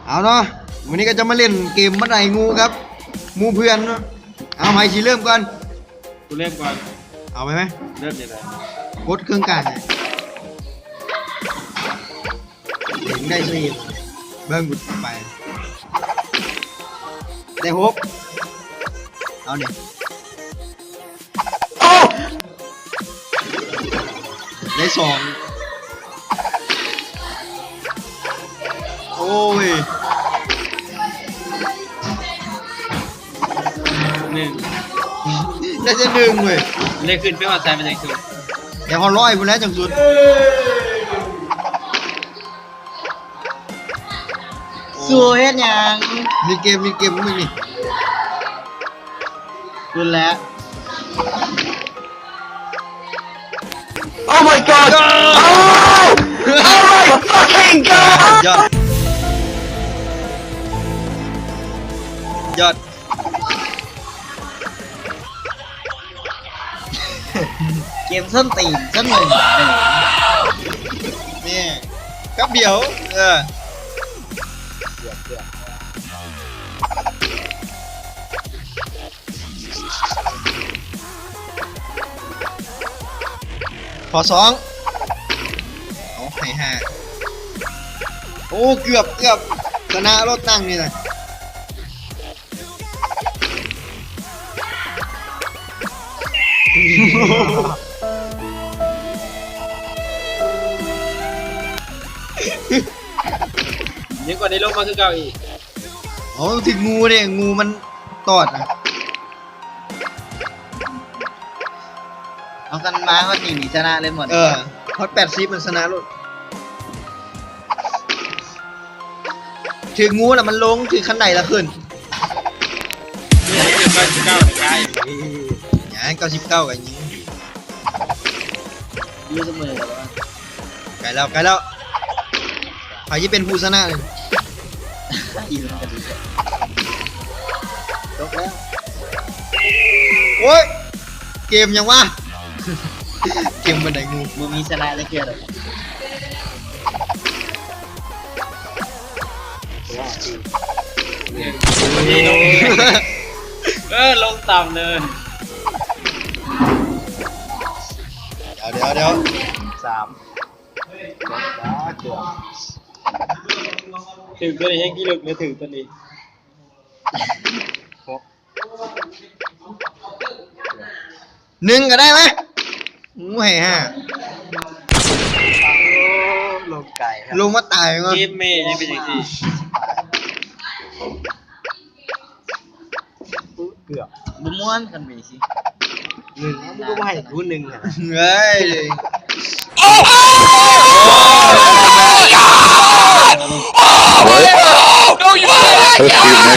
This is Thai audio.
เอาเนาะวันนี้ก็จะมาเล่นเกมบันไดงูครับงูเพื่อนเนาะเอาใครชีเริ่มก่อน กูเริ่มก่อน เอาไปไหม เริ่มยังไง กดเครื่องกลางเลยเห็นได้สิเบิ้งบุดไปได้หกเอาเนี่ยได้สองโอ้ย หนึ่ง ได้จะหนึ่งเว้ย เลขขึ้นไปว่าใส่เป็นยังสุด เดี๋ยวพอร้อยพูดแล้วจังสุดสู้เฮ็ดยังมีเกมมึงนี่รุนแล้ว Oh my god! Oh! Oh my fucking god! ยอดเกมส้นตีนส้นหนึ่ง นี่ครับเดี๋ยวขอสองเอาให้ห้าโอ้เกือบชนะรถตั้งนี่นะ ยังกว่าในโลกมาคือเก่าอีก โอ้ถึงงูเนี่ยงูมันตอดนะ เอากันมาเขาหนีชนะเลยหมด ฮอต80มันชนะรถถึงงูน่ะมันลงถึงขั้นไหนละขึ้น นี่คือ99ใช่ อย่าง99กันยิง ยืดมือ ไกลแล้วใครที่เป็นผู้ชนะเลย ยืดกันจบแล้ว โอ้ยเกมยังวะ เกมบันไดงู มึงมีชนะได้เกียร์เลย ลงต่ำเลย เดี๋ยว สาม ถึงตัวนี้ยังกี่ลึกเลยถึงตัวนี้ หนึ่งก็ได้ไหมงูให้ห้า ลงไก่ครับ ลงมาตายมั้ง เกมเมย์ยังเป็นอย่างที่ เกือบบุม้วนกันมีสิ หนึ่งมันก็ไม่ให้กูหนึ่งอ่ะเฮ้ย What? Excuse me.